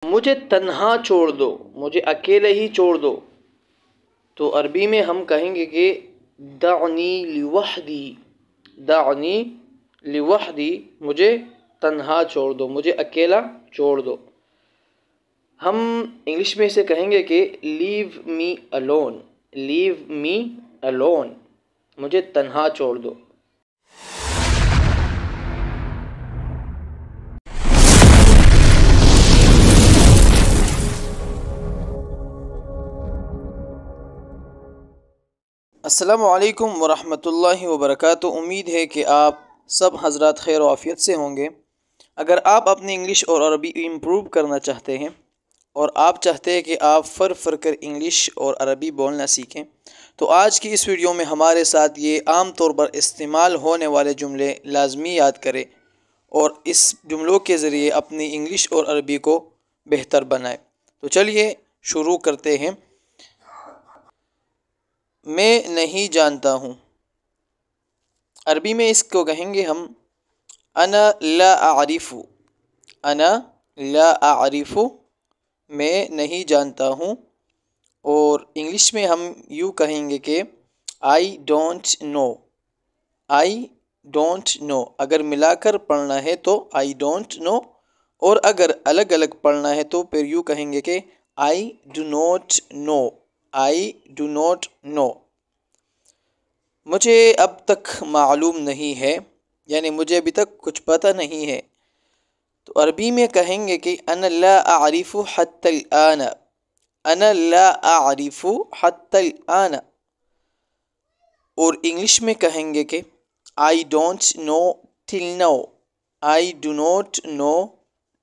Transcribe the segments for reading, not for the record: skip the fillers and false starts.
مجھے تنہا چھوڑ دو، مجھے اکیلے ہی چھوڑ دو، تو عربی میں ہم کہیں گے کہ دعنی لوحدی، دعنی لوحدی، مجھے تنہا چھوڑ دو، مجھے اکیلا چھوڑ دو۔ ہم انگلش میں اسے کہیں گے کہ لیو می الون، لیو می الون، مجھے تنہا چھوڑ دو۔ السلام علیکم ورحمۃ اللہ وبرکاتہ۔ امید ہے کہ آپ سب حضرات خیر و عافیت سے ہوں گے۔ اگر آپ اپنی انگلش اور عربی امپروو کرنا چاہتے ہیں اور آپ چاہتے ہیں کہ آپ فر کر انگلش اور عربی بولنا سیکھیں، تو آج کی اس ویڈیو میں ہمارے ساتھ یہ عام طور پر استعمال ہونے والے جملے لازمی یاد کریں اور اس جملوں کے ذریعے اپنی انگلش اور عربی کو بہتر بنائیں۔ تو چلیے شروع کرتے ہیں۔ میں نہیں جانتا ہوں، عربی میں اس کو کہیں گے ہم انا لا اعرف، انا لا اعرف، میں نہیں جانتا ہوں۔ اور انگلش میں ہم یوں کہیں گے کہ I don't know, I don't نو۔ اگر ملا کر پڑھنا ہے تو آئی ڈونٹ نو، اور اگر الگ الگ پڑھنا ہے تو پھر یوں کہیں گے کہ I do not know, I do not know. مجھے اب تک معلوم نہیں ہے، یعنی مجھے ابھی تک کچھ پتہ نہیں ہے، تو عربی میں کہیں گے کہ انا لا اعرف حتی الآن، انا لا اعرف حتی الآن۔ اور انگلش میں کہیں گے کہ I don't know till now, I do not know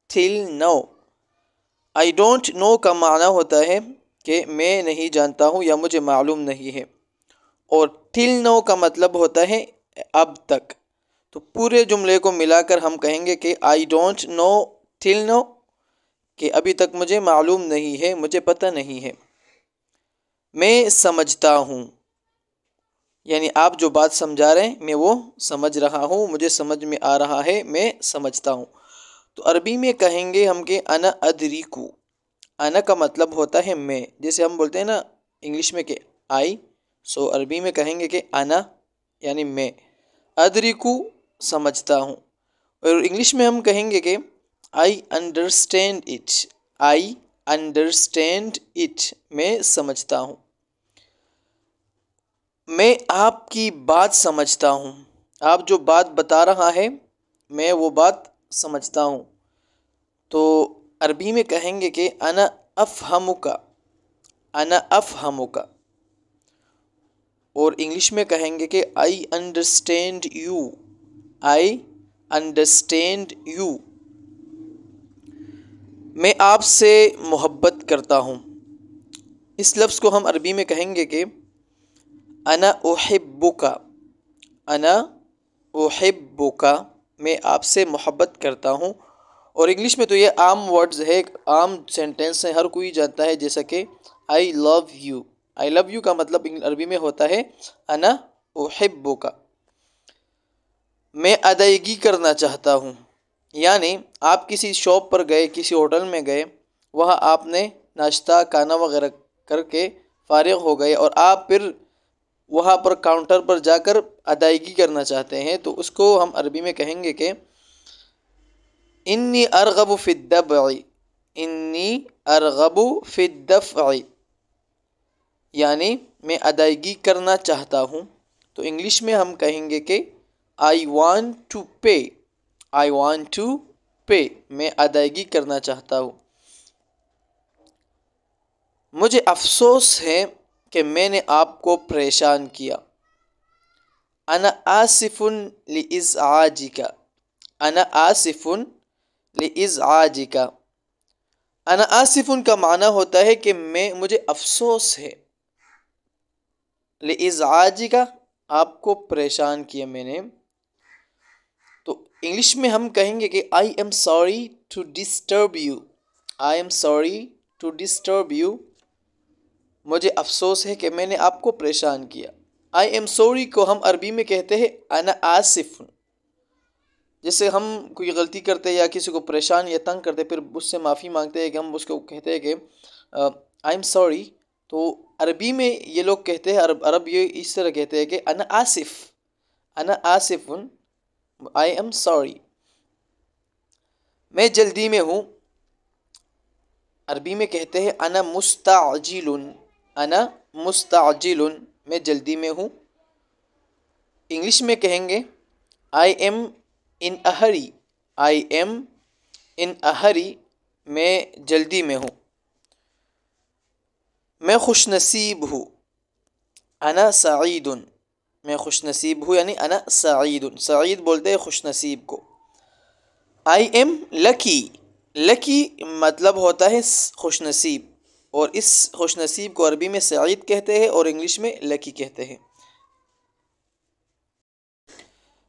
till now. I don't know کا معنی ہوتا ہے کہ میں نہیں جانتا ہوں یا مجھے معلوم نہیں ہے، اور ٹل نو کا مطلب ہوتا ہے اب تک۔ تو پورے جملے کو ملا کر ہم کہیں گے کہ آئی ڈونٹ نو ٹل نو، کہ ابھی تک مجھے معلوم نہیں ہے، مجھے پتہ نہیں ہے۔ میں سمجھتا ہوں، یعنی آپ جو بات سمجھا رہے ہیں میں وہ سمجھ رہا ہوں، مجھے سمجھ میں آ رہا ہے، میں سمجھتا ہوں۔ تو عربی میں کہیں گے ہم کہ انا ادریکو، انا کا مطلب ہوتا ہے میں، جیسے ہم بولتے ہیں نا انگلش میں کہ آئی، سو عربی میں کہیں گے کہ انا یعنی میں، ادریکو سمجھتا ہوں۔ اور انگلش میں ہم کہیں گے کہ I understand it, I understand it, میں سمجھتا ہوں۔ میں آپ کی بات سمجھتا ہوں، آپ جو بات بتا رہا ہے میں وہ بات سمجھتا ہوں۔ تو عربی میں کہیں گے کہ انا افہمک، انا افہمک۔ اور انگلش میں کہیں گے کہ I understand you, I understand you. میں آپ سے محبت کرتا ہوں، اس لفظ کو ہم عربی میں کہیں گے کہ انا احبک، انا احبک، میں آپ سے محبت کرتا ہوں۔ اور انگلش میں تو یہ عام ورڈز ہے، عام سینٹینس ہے، ہر کوئی جانتا ہے، جیسا کہ آئی love you, I love you کا مطلب عربی میں ہوتا ہے انا احبک۔ میں ادائیگی کرنا چاہتا ہوں، یعنی آپ کسی شاپ پر گئے، کسی ہوٹل میں گئے، وہاں آپ نے ناشتہ کھانا وغیرہ کر کے فارغ ہو گئے اور آپ پھر وہاں پر کاؤنٹر پر جا کر ادائیگی کرنا چاہتے ہیں، تو اس کو ہم عربی میں کہیں گے کہ انی ارغب فی الدفع، انی ارغب فی الدفع، یعنی میں ادائیگی کرنا چاہتا ہوں۔ تو انگلش میں ہم کہیں گے کہ I want to pay, I want to pay, میں ادائیگی کرنا چاہتا ہوں۔ مجھے افسوس ہے کہ میں نے آپ کو پریشان کیا، انا آسف لازعاجک، انا آسف لازعاجک۔ انا آسف کا معنی ہوتا ہے کہ مجھے افسوس ہے، لازعاجک، آپ کو پریشان کیا میں نے۔ تو انگلش میں ہم کہیں گے کہ I am sorry to disturb you, I am sorry to disturb you, مجھے افسوس ہے کہ میں نے آپ کو پریشان کیا۔ آئی ایم سوری کو ہم عربی میں کہتے ہیں انا آسف، جیسے ہم کوئی غلطی کرتے یا کسی کو پریشان یا تنگ کرتے پھر اس سے معافی مانگتے ہیں کہ ہم اس کو کہتے ہیں کہ آئی ایم سوری. تو عربی میں یہ لوگ کہتے ہیں، عرب یہ اس طرح کہتے ہیں کہ انا آصف، انا آصف، آئی ایم سوری. میں جلدی میں ہوں، عربی میں کہتے ہیں انا مستعجل، انا مستعجل، میں جلدی میں ہوں. انگلش میں کہیں گے I am in a Hari, I am ان اے ہری، میں جلدی میں ہوں. میں خوش نصیب ہوں، انا سعید، میں خوش نصیب ہوں یعنی انا سعید، سعید بولتے ہیں خوش نصیب کو. آئی ایم لکی، لکی مطلب ہوتا ہے خوش نصیب، اور اس خوش نصیب کو عربی میں سعید کہتے ہیں اور انگلش میں لکی کہتے ہیں.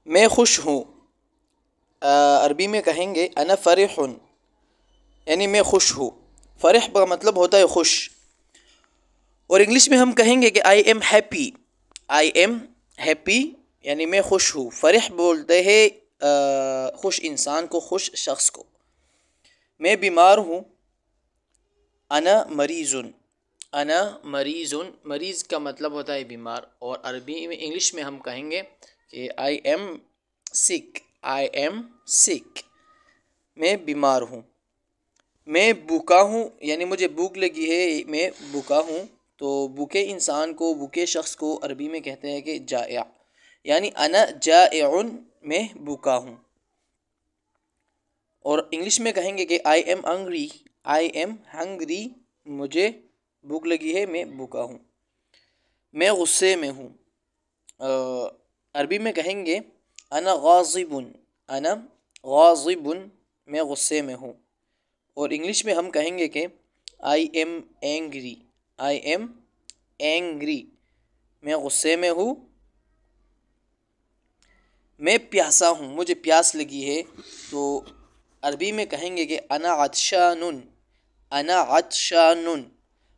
میں خوش ہوں، عربی میں کہیں گے انا فرح، یعنی میں خوش ہوں. فرح کا مطلب ہوتا ہے خوش. اور انگلش میں ہم کہیں گے کہ I am happy, I am happy یعنی میں خوش ہوں. فرح بولتے ہیں خوش انسان کو، خوش شخص کو. میں بیمار ہوں، انا مریض، انا مریض، مریض کا مطلب ہوتا ہے بیمار. اور عربی میں انگلش میں ہم کہیں گے کہ آئی ایم سک، آئی ایم سک، میں بیمار ہوں. میں بھوکا ہوں یعنی مجھے بھوک لگی ہے، میں بھوکا ہوں. تو بھوکے انسان کو، بھوکے شخص کو عربی میں کہتے ہیں کہ جائع، یعنی انا جائع، میں بھوکا ہوں. اور انگلش میں کہیں گے کہ I am hungry, I am hungry, مجھے بھوک لگی ہے، میں بھوکا ہوں. میں غصے میں ہوں، عربی میں کہیں گے انا غاضب، انا غاضب، میں غصے میں ہوں. اور انگلش میں ہم کہیں گے کہ I M angry, I am angry, میں غصے میں ہوں. میں پیاسا ہوں، مجھے پیاس لگی ہے. تو عربی میں کہیں گے کہ انا عطشان، انا عطشان.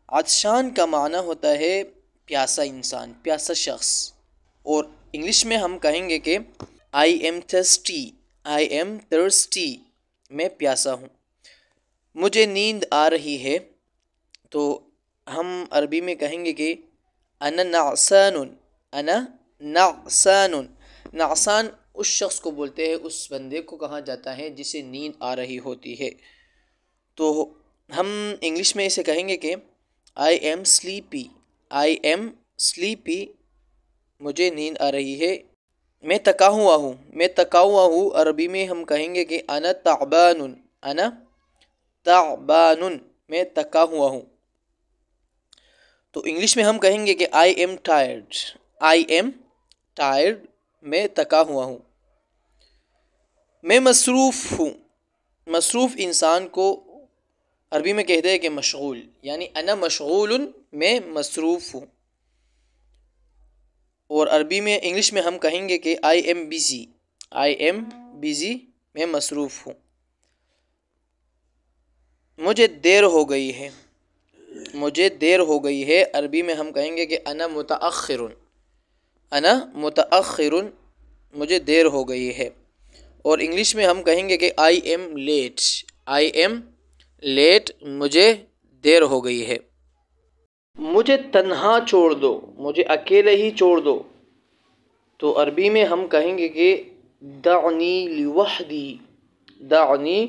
عطشان کا معنی ہوتا ہے پیاسا انسان، پیاسا شخص. اور انگلش میں ہم کہیں گے کہ I M thirsty, I am thirsty, میں پیاسا ہوں. مجھے نیند آ رہی ہے، تو ہم عربی میں کہیں گے کہ انا نعسان، انا نعسان. نعسان اس شخص کو بولتے ہیں، اس بندے کو کہا جاتا ہے جسے نیند آ رہی ہوتی ہے. تو ہم انگلش میں اسے کہیں گے کہ I M sleepy, I am sleepy, مجھے نیند آ رہی ہے. میں تکا ہوا ہوں، میں تکا ہوا ہوں، عربی میں ہم کہیں گے کہ انا تعبان، انا تعبان، میں تکا ہوا ہوں. تو انگلش میں ہم کہیں گے کہ I am tired, I am tired, میں تکا ہوا ہوں. میں مصروف ہوں، مصروف انسان کو عربی میں کہتے ہیں کہ مشغول، یعنی انا مشغول، میں مصروف ہوں. اور عربی میں، انگلش میں ہم کہیں گے کہ I M busy, I am busy, میں مصروف ہوں. مجھے دیر ہو گئی ہے، مجھے دیر ہو گئی ہے، عربی میں ہم کہیں گے کہ انا متأخر، انا متأخر، مجھے دیر ہو گئی ہے. اور انگلش میں ہم کہیں گے کہ I am late, I am late, مجھے دیر ہو گئی ہے. مجھے تنہا چھوڑ دو، مجھے اکیلے ہی چھوڑ دو. تو عربی میں ہم کہیں گے کہ دعنی لوحدی، دعنی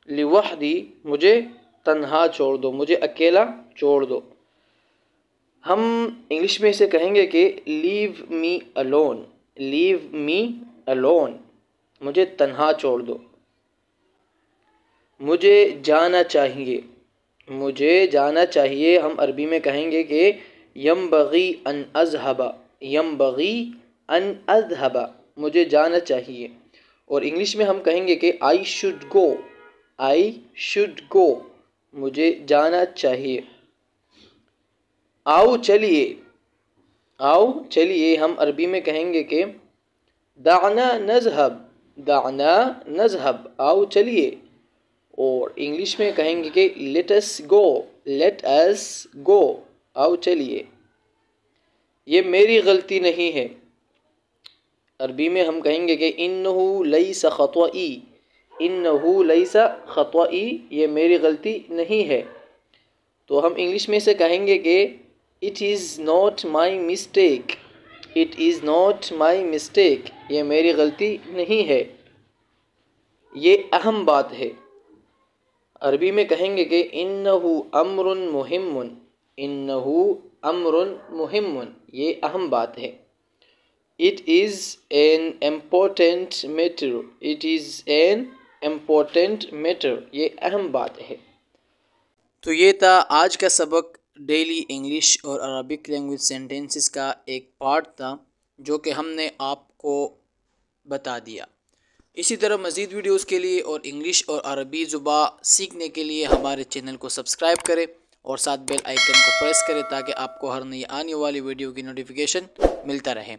لوحدی، مجھے تنہا چھوڑ دو، مجھے اکیلا چھوڑ دو. ہم انگلش میں اسے کہیں گے کہ لیو می الون، لیو می الون، مجھے تنہا چھوڑ دو. مجھے جانا چاہیے، مجھے جانا چاہیے، ہم عربی میں کہیں گے کہ ینبغی ان اذهب، ینبغی ان اذهب، مجھے جانا چاہیے. اور انگلش میں ہم کہیں گے کہ I should go, I should go, مجھے جانا چاہیے. آؤ چلیے، آؤ چلیے، ہم عربی میں کہیں گے کہ دعنا نذهب، دعنا نذهب، آؤ چلیے. اور انگلش میں کہیں گے کہ لیٹ اس گو، لیٹ اس گو، آؤ چلیے. یہ میری غلطی نہیں ہے، عربی میں ہم کہیں گے کہ انہو لیس خطئی، انہو لیس خطئی، یہ میری غلطی نہیں ہے. تو ہم انگلش میں سے کہیں گے کہ it is not my mistake, it is not my mistake, یہ میری غلطی نہیں ہے. یہ اہم بات ہے. عربی میں کہیں گے کہ انہو امر مہم، انہو امر مہم، یہ اہم بات ہے. It is an important matter, it is an important matter, یہ اہم بات ہے. تو یہ تھا آج کا سبق، ڈیلی انگلش اور عربک لینگویج سینٹنسز کا ایک پارٹ تھا جو کہ ہم نے آپ کو بتا دیا. اسی طرح مزید ویڈیوز کے لیے اور انگلش اور عربی زبان سیکھنے کے لیے ہمارے چینل کو سبسکرائب کریں اور ساتھ بیل آئیکن کو پریس کریں تاکہ آپ کو ہر نئی آنے والی ویڈیو کی نوٹیفیکیشن ملتا رہے.